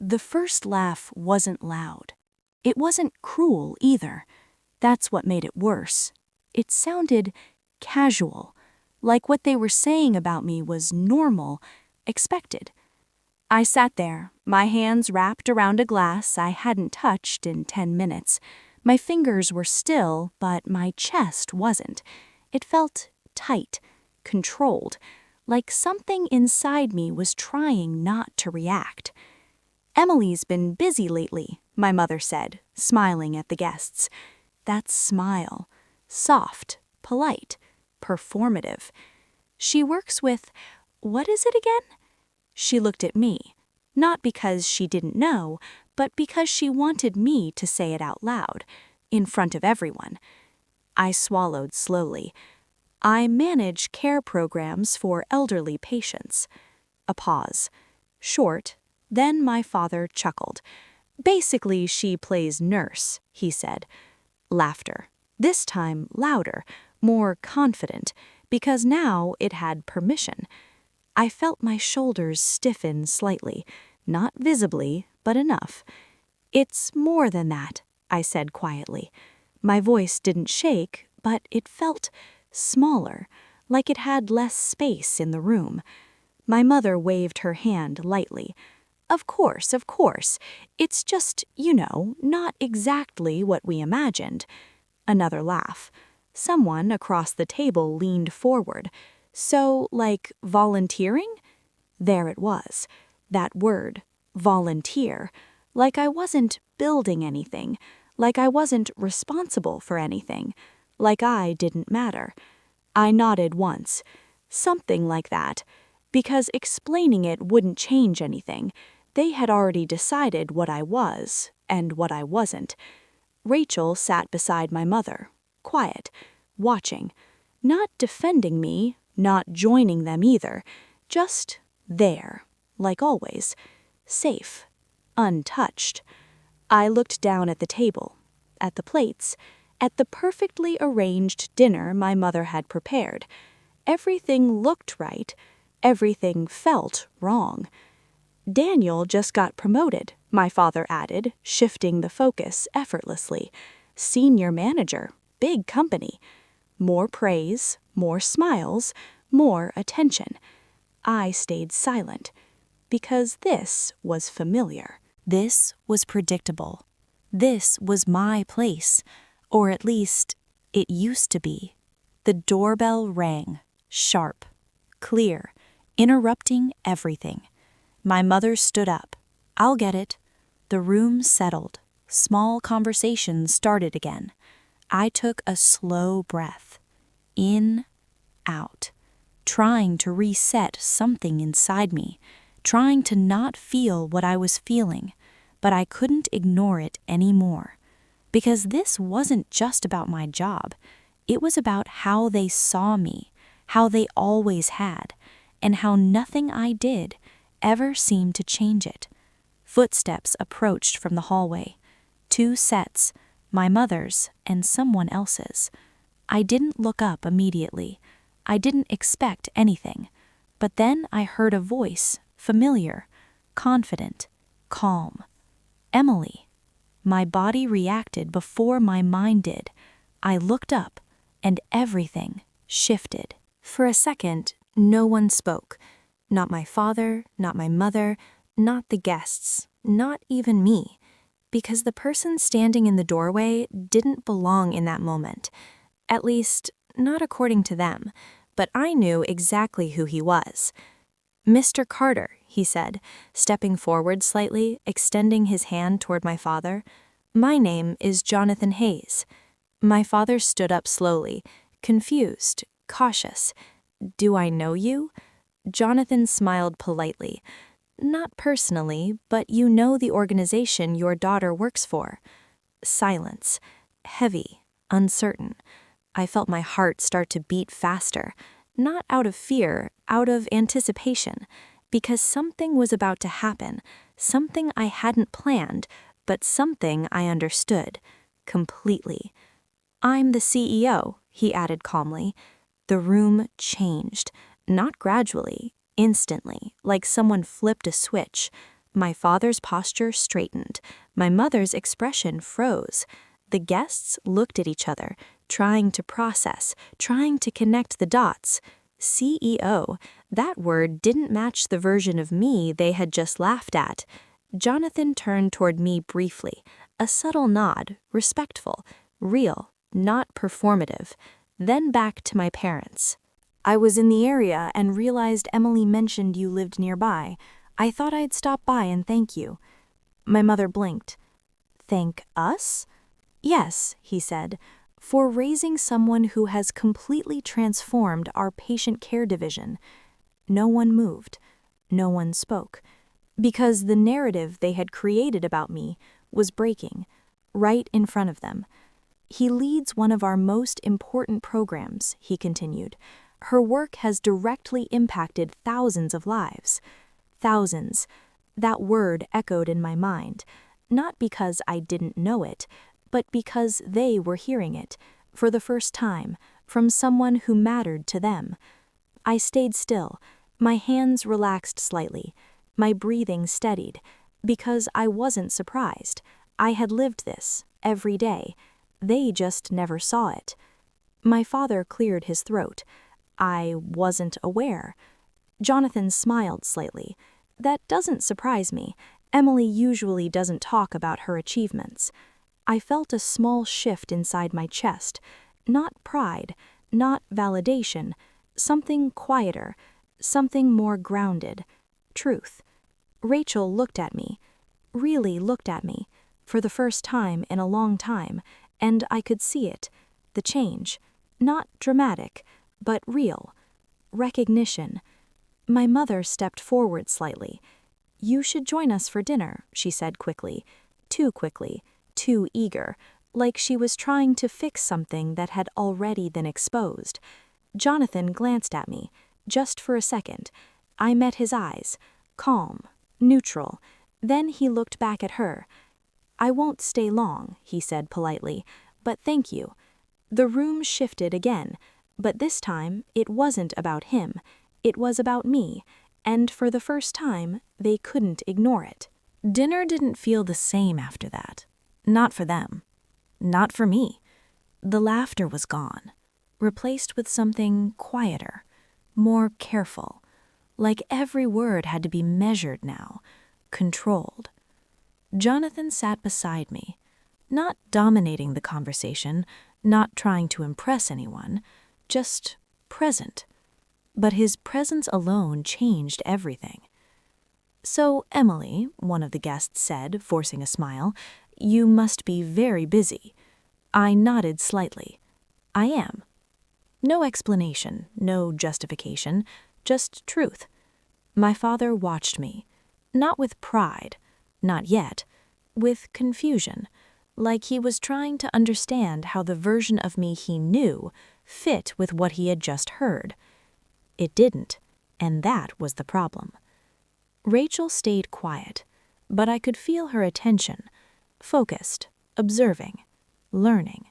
The first laugh wasn't loud. It wasn't cruel either. That's what made it worse. It sounded casual, like what they were saying about me was normal, expected. I sat there, my hands wrapped around a glass I hadn't touched in 10 minutes. My fingers were still, but my chest wasn't. It felt tight, controlled, like something inside me was trying not to react. "Emily's been busy lately," my mother said, smiling at the guests. That smile, soft, polite, performative. "She works with, what is it again?" She looked at me, not because she didn't know, but because she wanted me to say it out loud, in front of everyone. I swallowed slowly. "I manage care programs for elderly patients." A pause. Short. Then my father chuckled. "Basically, she plays nurse," he said. Laughter. This time louder, more confident, because now it had permission. I felt my shoulders stiffen slightly, not visibly, but enough. "It's more than that," I said quietly. My voice didn't shake, but it felt smaller, like it had less space in the room. My mother waved her hand lightly. Of course. It's just, not exactly what we imagined." Another laugh. Someone across the table leaned forward. "So, like, volunteering?" There it was. That word, volunteer. Like I wasn't building anything. Like I wasn't responsible for anything. Like I didn't matter. I nodded once. Something like that. Because explaining it wouldn't change anything. They had already decided what I was, and what I wasn't. Rachel sat beside my mother, quiet, watching, not defending me, not joining them either, just there, like always, safe, untouched. I looked down at the table, at the plates, at the perfectly arranged dinner my mother had prepared. Everything looked right, everything felt wrong. "Daniel just got promoted," my father added, shifting the focus effortlessly. "Senior manager, big company." More praise, more smiles, more attention. I stayed silent, because this was familiar. This was predictable. This was my place, or at least, it used to be. The doorbell rang, sharp, clear, interrupting everything. My mother stood up. "I'll get it." The room settled. Small conversations started again. I took a slow breath. In, out. Trying to reset something inside me. Trying to not feel what I was feeling. But I couldn't ignore it anymore. Because this wasn't just about my job. It was about how they saw me. How they always had. And how nothing I did ever seemed to change it. Footsteps approached from the hallway. 2 sets, my mother's and someone else's. I didn't look up immediately. I didn't expect anything. But then I heard a voice, familiar, confident, calm. "Emily." My body reacted before my mind did. I looked up, and everything shifted. For a second, no one spoke. Not my father, not my mother, not the guests, not even me. Because the person standing in the doorway didn't belong in that moment. At least, not according to them, but I knew exactly who he was. "Mr. Carter," he said, stepping forward slightly, extending his hand toward my father. "My name is Jonathan Hayes." My father stood up slowly, confused, cautious. "Do I know you?" Jonathan smiled politely. "Not personally, but you know the organization your daughter works for." Silence. Heavy, uncertain. I felt my heart start to beat faster. Not out of fear, out of anticipation. Because something was about to happen. Something I hadn't planned, but something I understood. Completely. "I'm the CEO," he added calmly. The room changed. Not gradually, instantly, like someone flipped a switch. My father's posture straightened. My mother's expression froze. The guests looked at each other, trying to process, trying to connect the dots. CEO, that word didn't match the version of me they had just laughed at. Jonathan turned toward me briefly, a subtle nod, respectful, real, not performative, then back to my parents. I was in the area and realized Emily mentioned you lived nearby. I thought I'd stop by and thank you. My mother blinked. Thank us? Yes, he said, for raising someone who has completely transformed our patient care division. No one moved. No one spoke. Because the narrative they had created about me was breaking, right in front of them. He leads one of our most important programs, he continued. Her work has directly impacted thousands of lives. Thousands. That word echoed in my mind, not because I didn't know it, but because they were hearing it, for the first time, from someone who mattered to them. I stayed still, my hands relaxed slightly, my breathing steadied, because I wasn't surprised. I had lived this, every day. They just never saw it. My father cleared his throat. I wasn't aware. Jonathan smiled slightly. That doesn't surprise me. Emily usually doesn't talk about her achievements. I felt a small shift inside my chest. Not pride, not validation, something quieter, something more grounded. Truth. Rachel looked at me, really looked at me, for the first time in a long time, and I could see it, the change. Not dramatic, but real. Recognition. My mother stepped forward slightly. You should join us for dinner, she said quickly, too eager, like she was trying to fix something that had already been exposed. Jonathan glanced at me, just for a second. I met his eyes, calm, neutral. Then he looked back at her. I won't stay long, he said politely, but thank you. The room shifted again, but this time it wasn't about him. It was about me, and for the first time, they couldn't ignore it. Dinner didn't feel the same after that. Not for them. Not for me. The laughter was gone, replaced with something quieter, more careful, like every word had to be measured now, controlled. Jonathan sat beside me, not dominating the conversation, not trying to impress anyone, just present. But his presence alone changed everything. So, Emily, one of the guests said, forcing a smile, you must be very busy. I nodded slightly. I am. No explanation, no justification, just truth. My father watched me, not with pride, not yet, with confusion, like he was trying to understand how the version of me he knew fit with what he had just heard. It didn't, and that was the problem. Rachel stayed quiet, but I could feel her attention, focused, observing, learning.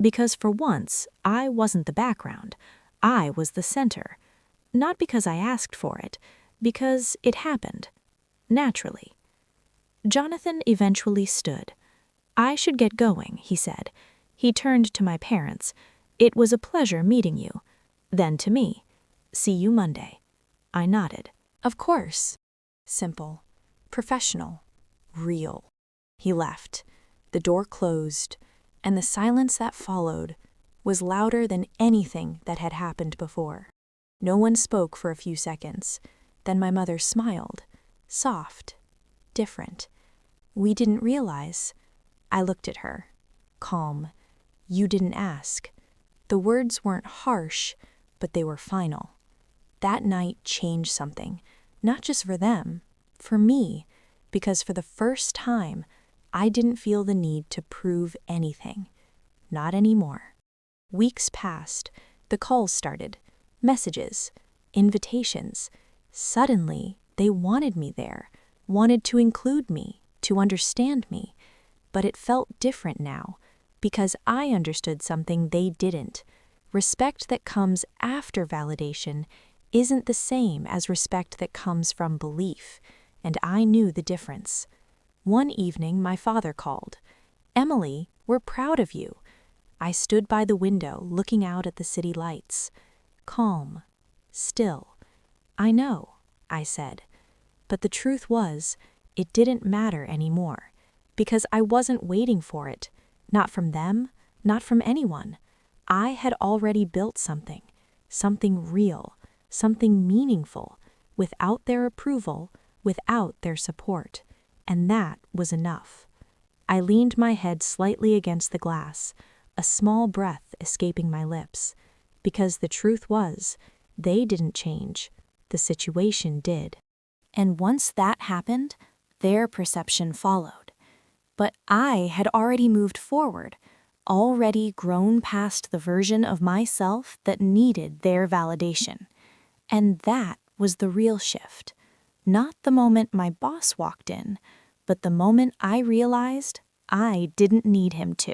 Because for once, I wasn't the background, I was the center. Not because I asked for it, because it happened, naturally. Jonathan eventually stood. I should get going, he said. He turned to my parents. It was a pleasure meeting you. Then to me. See you Monday. I nodded. Of course. Simple, professional, real. He left. The door closed, and the silence that followed was louder than anything that had happened before. No one spoke for a few seconds. Then my mother smiled, soft, different. We didn't realize. I looked at her, calm. You didn't ask. The words weren't harsh, but they were final. That night changed something, not just for them, for me, because for the first time, I didn't feel the need to prove anything. Not anymore. Weeks passed. The calls started. Messages. Invitations. Suddenly, they wanted me there, wanted to include me, to understand me. But it felt different now, because I understood something they didn't. Respect that comes after validation isn't the same as respect that comes from belief. and I knew the difference. One evening, my father called. "Emily, we're proud of you." I stood by the window, looking out at the city lights. Calm, still. "I know," I said. But the truth was, it didn't matter anymore, because I wasn't waiting for it. Not from them, not from anyone. I had already built something real, something meaningful, without their approval, without their support. And that was enough. I leaned my head slightly against the glass, a small breath escaping my lips, because the truth was, they didn't change. The situation did. And once that happened, their perception followed. But I had already moved forward, already grown past the version of myself that needed their validation. And that was the real shift. Not the moment my boss walked in, but the moment I realized I didn't need him to.